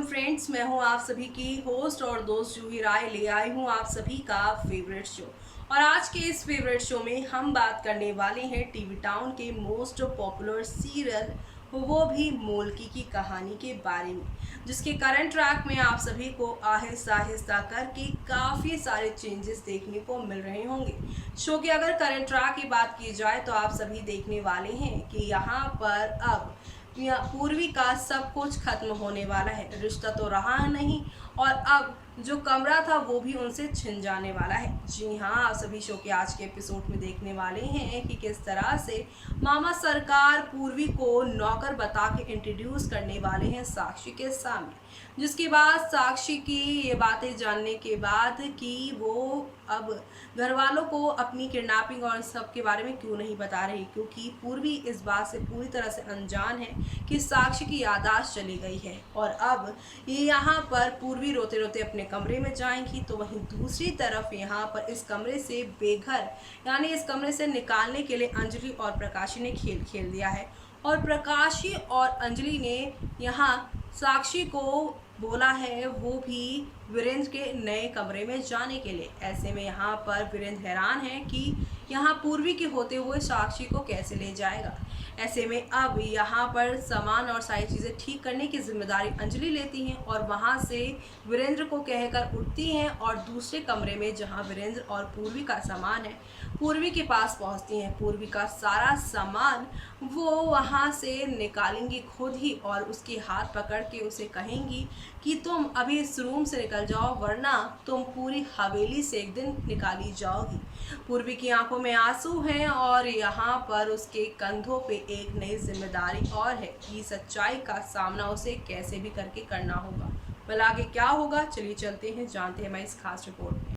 Friends, मैं हूं आप सभी की होस्ट और दोस्त जूही राय। ले आई हूं आप सभी का फेवरेट शो। और आज के इस फेवरेट शो में हम बात करने वाले हैं टीवी टाउन के मोस्ट पॉपुलर सीरियल, वो भी मोल्की की कहानी के बारे में, जिसके करंट ट्रैक में आप सभी को आहिस्ता आहिस्ता करके काफ़ी सारे चेंजेस देखने को मिल रहे होंगे। शो के अगर करंट ट्रैक की बात की जाए तो आप सभी देखने वाले हैं कि यहाँ पर अब पूर्वी का सब कुछ खत्म होने वाला है। रिश्ता तो रहा नहीं और अब जो कमरा था वो भी उनसे छिन जाने वाला है। जी हाँ, आप सभी शो के आज के एपिसोड में देखने वाले हैं कि किस तरह से मामा सरकार पूर्वी को नौकर बता के इंट्रोड्यूस करने वाले हैं साक्षी के सामने, जिसके बाद साक्षी की ये बातें जानने के बाद कि वो अब घर वालों को अपनी किडनैपिंग और सब के बारे में क्यों नहीं बता रही, क्योंकि पूर्वी इस बात से पूरी तरह से अनजान है कि साक्षी की याददाश्त चली गई है। और अब ये यहाँ पर पूर्वी रोते रोते अपने कमरे में जाएंगी, तो वहीं दूसरी तरफ यहाँ पर इस कमरे से बेघर यानी इस कमरे से निकालने के लिए अंजलि और प्रकाशी ने खेल खेल दिया है। और प्रकाशी और अंजलि ने यहाँ साक्षी को बोला है वो भी वीरेंद्र के नए कमरे में जाने के लिए। ऐसे में यहाँ पर वीरेंद्र हैरान है कि यहाँ पूर्वी के होते हुए साक्षी को कैसे ले जाएगा। ऐसे में अब यहाँ पर सामान और सारी चीज़ें ठीक करने की जिम्मेदारी अंजलि लेती हैं और वहाँ से वीरेंद्र को कहकर उठती हैं और दूसरे कमरे में जहाँ वीरेंद्र और पूर्वी का सामान है पूर्वी के पास पहुँचती हैं। पूर्वी का सारा सामान वो वहाँ से निकालेंगी खुद ही और उसके हाथ पकड़ के उसे कहेंगी कि तुम अभी इस रूम से निकल जाओ, वरना तुम पूरी हवेली से एक दिन निकाली जाओगी। पूर्वी की आंखों में आंसू हैं और यहाँ पर उसके कंधों पे एक नई जिम्मेदारी और है कि सच्चाई का सामना उसे कैसे भी करके करना होगा। भला आगे क्या होगा, चलिए चलते हैं, जानते हैं मैं इस खास रिपोर्ट में।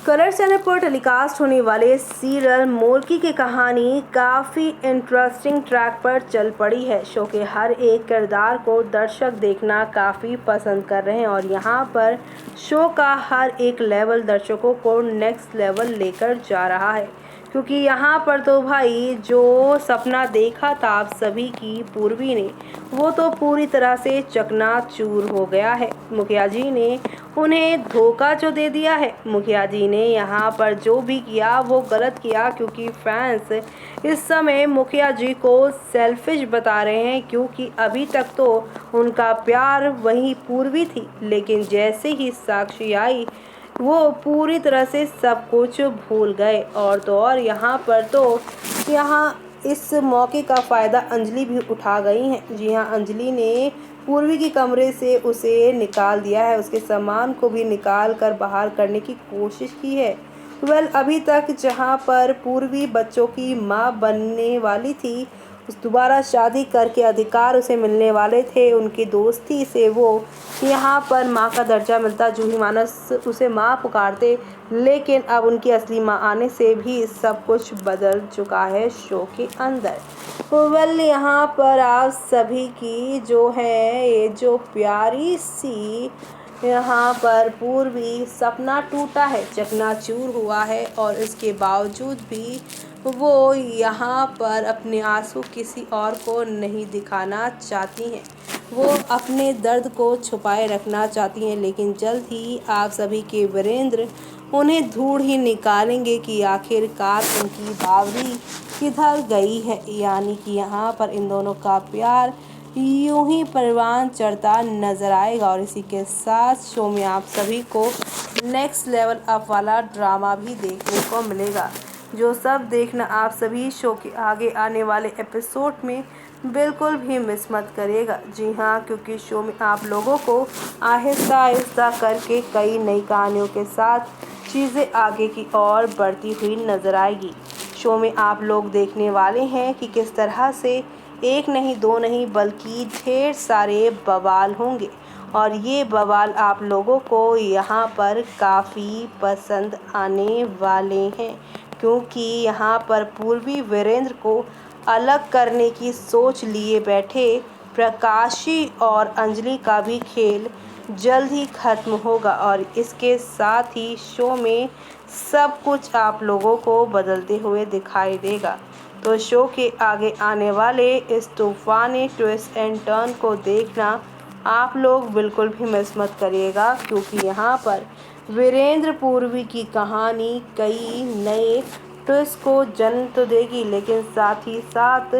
कलर चैनल पर टेलीकास्ट होने वाले सीरियल मोल्की की कहानी काफ़ी इंटरेस्टिंग ट्रैक पर चल पड़ी है। शो के हर एक किरदार को दर्शक देखना काफ़ी पसंद कर रहे हैं और यहाँ पर शो का हर एक लेवल दर्शकों को नेक्स्ट लेवल लेकर जा रहा है, क्योंकि यहाँ पर तो भाई जो सपना देखा था आप सभी की पूर्वी ने, वो तो पूरी तरह से चकनाचूर हो गया है। मुखिया जी ने उन्हें धोखा जो दे दिया है। मुखिया जी ने यहाँ पर जो भी किया वो गलत किया, क्योंकि फैंस इस समय मुखिया जी को सेल्फिश बता रहे हैं, क्योंकि अभी तक तो उनका प्यार वही पूर्वी थी, लेकिन जैसे ही साक्षी आई वो पूरी तरह से सब कुछ भूल गए। और तो और यहाँ पर तो यहाँ इस मौके का फ़ायदा अंजलि भी उठा गई हैं। जी हाँ, अंजलि ने पूर्वी के कमरे से उसे निकाल दिया है, उसके सामान को भी निकाल कर बाहर करने की कोशिश की है। अभी तक जहाँ पर पूर्वी बच्चों की माँ बनने वाली थी, उस दोबारा शादी करके अधिकार उसे मिलने वाले थे, उनकी दोस्ती से वो यहाँ पर माँ का दर्जा मिलता, जूही मानस उसे माँ पुकारते, लेकिन अब उनकी असली माँ आने से भी सब कुछ बदल चुका है शो के अंदर। यहाँ पर आप सभी की जो है ये जो प्यारी सी यहाँ पर पूर्वी सपना टूटा है, चकनाचूर हुआ है और इसके बावजूद भी वो यहाँ पर अपने आंसू किसी और को नहीं दिखाना चाहती हैं। वो अपने दर्द को छुपाए रखना चाहती हैं, लेकिन जल्द ही आप सभी के वीरेंद्र उन्हें ढूंढ ही निकालेंगे कि आखिरकार उनकी बावरी किधर गई है। यानी कि यहाँ पर इन दोनों का प्यार यूं ही परवान चढ़ता नज़र आएगा। और इसी के साथ शो में आप सभी को नेक्स्ट लेवल अप वाला ड्रामा भी देखने को मिलेगा, जो सब देखना आप सभी शो के आगे आने वाले एपिसोड में बिल्कुल भी मिस मत करिएगा। जी हाँ, क्योंकि शो में आप लोगों को आहिस्ता आहिस्ता करके कई नई कहानियों के साथ चीज़ें आगे की ओर बढ़ती हुई नज़र आएगी। शो में आप लोग देखने वाले हैं कि किस तरह से एक नहीं दो नहीं बल्कि ढेर सारे बवाल होंगे, और ये बवाल आप लोगों को यहाँ पर काफ़ी पसंद आने वाले हैं, क्योंकि यहाँ पर पूर्वी वीरेंद्र को अलग करने की सोच लिए बैठे प्रकाशी और अंजलि का भी खेल जल्द ही ख़त्म होगा। और इसके साथ ही शो में सब कुछ आप लोगों को बदलते हुए दिखाई देगा। तो शो के आगे आने वाले इस तूफ़ानी ट्विस्ट एंड टर्न को देखना आप लोग बिल्कुल भी मिस मत करिएगा, क्योंकि यहाँ पर वीरेंद्र पूर्वी की कहानी कई नए ट्विस्ट को जन्म तो देगी, लेकिन साथ ही साथ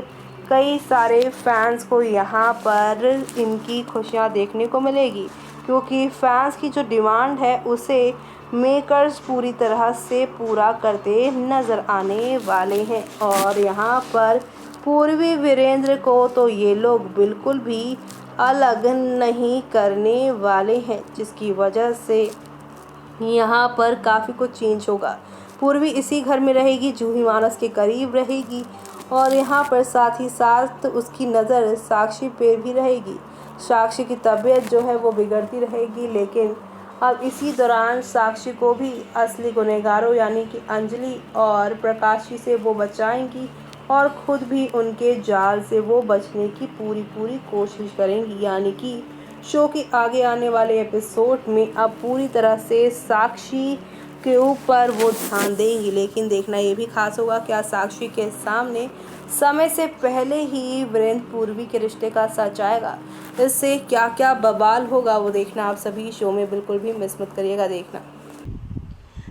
कई सारे फैंस को यहाँ पर इनकी खुशियाँ देखने को मिलेगी, क्योंकि फैंस की जो डिमांड है उसे मेकर्स पूरी तरह से पूरा करते नज़र आने वाले हैं। और यहाँ पर पूर्वी वीरेंद्र को तो ये लोग बिल्कुल भी अलग नहीं करने वाले हैं, जिसकी वजह से यहाँ पर काफ़ी कुछ चेंज होगा। पूर्वी इसी घर में रहेगी, जूही मानस के करीब रहेगी, और यहाँ पर साथ ही साथ उसकी नज़र साक्षी पे भी रहेगी। साक्षी की तबीयत जो है वो बिगड़ती रहेगी, लेकिन अब इसी दौरान साक्षी को भी असली गुनहगारों यानी कि अंजलि और प्रकाशी से वो बचाएंगी, और ख़ुद भी उनके जाल से वो बचने की पूरी कोशिश करेंगी। यानी कि शो के आगे आने वाले एपिसोड में अब पूरी तरह से साक्षी के ऊपर वो ध्यान देंगी, लेकिन देखना ये भी खास होगा क्या साक्षी के सामने समय से पहले ही वीरेंद्र पूर्वी के रिश्ते का सच आएगा। इससे क्या क्या बवाल होगा वो देखना आप सभी शो में बिल्कुल भी मिस मत करिएगा देखना।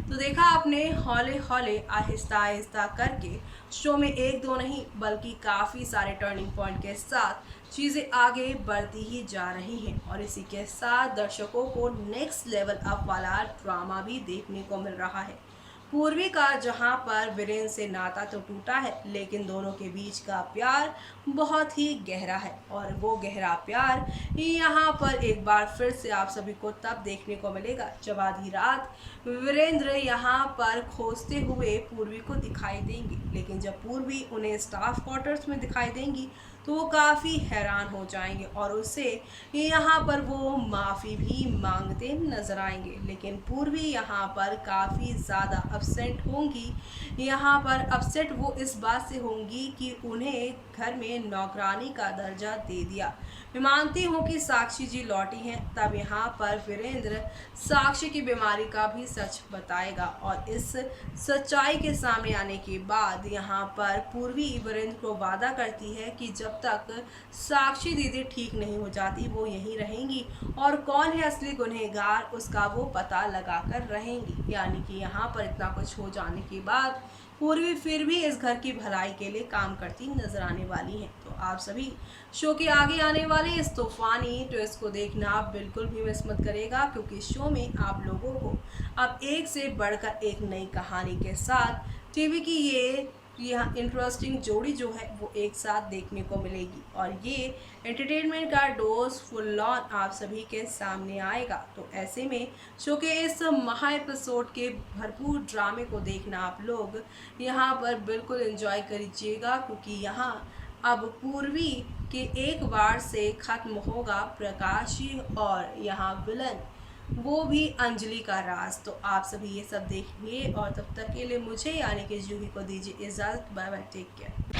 तो देखा आपने हौले हौले आहिस्ता आहिस्ता करके शो में एक दो नहीं बल्कि काफ़ी सारे टर्निंग पॉइंट के साथ चीज़ें आगे बढ़ती ही जा रही हैं, और इसी के साथ दर्शकों को नेक्स्ट लेवल अप वाला ड्रामा भी देखने को मिल रहा है। पूर्वी का जहां पर वीरेंद्र से नाता तो टूटा है, लेकिन दोनों के बीच का प्यार बहुत ही गहरा है, और वो गहरा प्यार यहाँ पर एक बार फिर से आप सभी को तब देखने को मिलेगा जब आधी रात वीरेंद्र यहाँ पर खोजते हुए पूर्वी को दिखाई देंगे। लेकिन जब पूर्वी उन्हें स्टाफ क्वार्टर्स में दिखाई देंगी तो वो काफ़ी हैरान हो जाएंगे, और उससे यहाँ पर वो माफ़ी भी मांगते नजर आएंगे। लेकिन पूर्वी यहाँ पर काफ़ी ज़्यादा अपसेट होंगी। यहाँ पर अपसेट वो इस बात से होंगी कि उन्हें घर में नौकरानी का दर्जा दे दिया। मैं मानती हूँ कि साक्षी जी लौटी हैं, तब यहाँ पर वीरेंद्र साक्षी की बीमारी का भी सच बताएगा, और इस सच्चाई के सामने आने के बाद यहाँ पर पूर्वी वीरेंद्र को वादा करती है कि जब तक साक्षी दीदी ठीक नहीं हो जाती वो यहीं रहेंगी, और कौन है असली गुनहगार उसका वो पता लगाकर रहेंगी। यानी कि यहाँ पर इतना कुछ हो जाने के बाद पूर्वी फिर भी इस घर की भलाई के लिए काम करती नजर आने वाली हैं। तो आप सभी शो के आगे आने वाले इस तूफानी ट्विस्ट को देखना आप बिल्कुल भी मिस मत करेगा, क्योंकि शो में आप लोगों को अब एक से बढ़कर एक नई कहानी के साथ टीवी की यह इंटरेस्टिंग जोड़ी जो है वो एक साथ देखने को मिलेगी, और ये एंटरटेनमेंट का डोज फुल ऑन आप सभी के सामने आएगा। तो ऐसे में शो के इस महा एपिसोड के भरपूर ड्रामे को देखना आप लोग यहाँ पर बिल्कुल एंजॉय करिएगा, क्योंकि यहाँ अब पूर्वी के एक बार से खत्म होगा प्रकाशी, और यहाँ विलन वो भी अंजलि का राज। तो आप सभी ये सब देखिए, और तब तक के लिए मुझे यानी कि जूही को दीजिए इजाज़त। Bye bye, take care.